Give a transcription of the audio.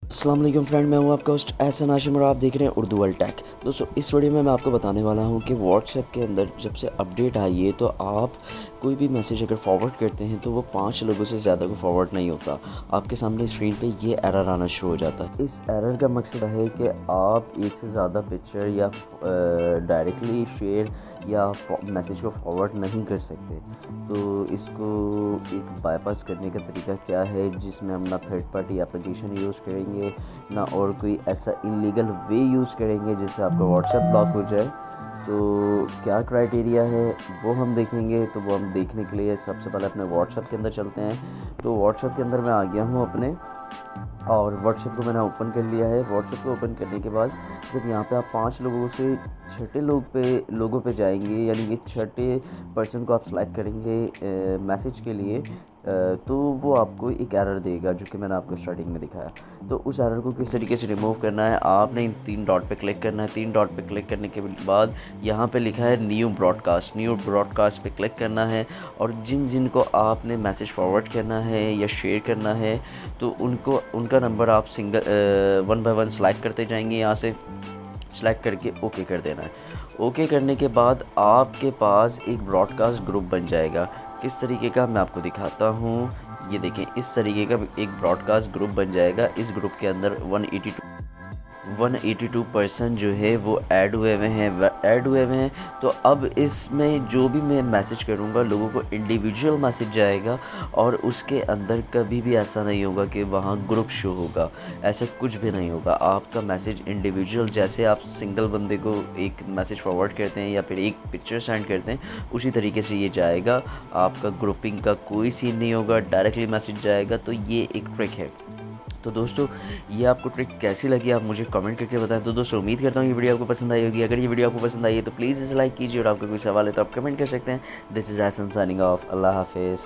अस्सलाम वालेकुम फ्रेंड, मैं हूं आपका होस्ट एहसन हाशिम और आप देख रहे हैं उर्दू वर्ल्ड टेक। दोस्तों, इस वीडियो में मैं आपको बताने वाला हूं कि व्हाट्सएप के अंदर जब से अपडेट आई है तो आप कोई भी मैसेज अगर फॉरवर्ड करते हैं तो वो 5 लोगों से ज़्यादा को फॉरवर्ड नहीं होता। आपके सामने स्क्रीन पे ये एरर आना शुरू हो जाता है। इस एरर का मकसद है कि आप एक से ज़्यादा पिक्चर या डायरेक्टली शेयर या मैसेज को फॉरवर्ड नहीं कर सकते। तो इसको एक बाईपास करने का तरीका क्या है, जिसमें हम ना थर्ड पार्टी एप्लीकेशन यूज़ करेंगे ना और कोई ऐसा इलीगल वे यूज़ करेंगे जिससे आपका व्हाट्सएप ब्लॉक हो जाए। तो क्या क्राइटेरिया है वो हम देखेंगे। तो वो हम देखने के लिए सबसे पहले अपने व्हाट्सएप के अंदर चलते हैं। तो व्हाट्सएप के अंदर मैं आ गया हूँ अपने, और व्हाट्सएप को मैंने ओपन कर लिया है। व्हाट्सएप को ओपन करने के बाद जब यहाँ पे आप 5 लोगों से छठे लोगों पे जाएंगे, यानी कि छठे पर्सन को आप सेलेक्ट करेंगे मैसेज के लिए, तो वो आपको एक एरर देगा जो कि मैंने आपको स्टार्टिंग में दिखाया। तो उस एरर को किस तरीके से रिमूव करना है, आपने इन 3 डॉट पे क्लिक करना है। 3 डॉट पे क्लिक करने के बाद यहाँ पे लिखा है न्यू ब्रॉडकास्ट पे क्लिक करना है। और जिन को आपने मैसेज फॉरवर्ड करना है या शेयर करना है तो उनका नंबर आप वन बाय वन सेलेक्ट करते जाएंगे। यहाँ से सेलेक्ट करके ओके कर देना है। ओके करने के बाद आपके पास एक ब्रॉडकास्ट ग्रुप बन जाएगा। किस तरीके का मैं आपको दिखाता हूँ। ये देखें, इस तरीके का एक ब्रॉडकास्ट ग्रुप बन जाएगा। इस ग्रुप के अंदर 182 पर्सन जो है वो ऐड हुए हुए हैं। तो अब इसमें जो भी मैं मैसेज करूँगा लोगों को इंडिविजुअल मैसेज जाएगा, और उसके अंदर कभी भी ऐसा नहीं होगा कि वहाँ ग्रुप शो होगा। ऐसा कुछ भी नहीं होगा। आपका मैसेज इंडिविजुअल, जैसे आप सिंगल बंदे को एक मैसेज फॉरवर्ड करते हैं या फिर एक पिक्चर सेंड करते हैं, उसी तरीके से ये जाएगा। आपका ग्रुपिंग का कोई सीन नहीं होगा, डायरेक्टली मैसेज जाएगा। तो ये एक ट्रिक है। तो दोस्तों, ये आपको ट्रिक कैसी लगी आप मुझे कमेंट करके बताएं। तो दोस्तों, उम्मीद करता हूँ ये वीडियो आपको पसंद आई होगी। अगर ये वीडियो आपको पसंद आई है तो प्लीज़ इसे लाइक कीजिए, और आपका कोई सवाल है तो आप कमेंट कर सकते हैं। This is Ahsan signing off. अल्लाह हाफिज़।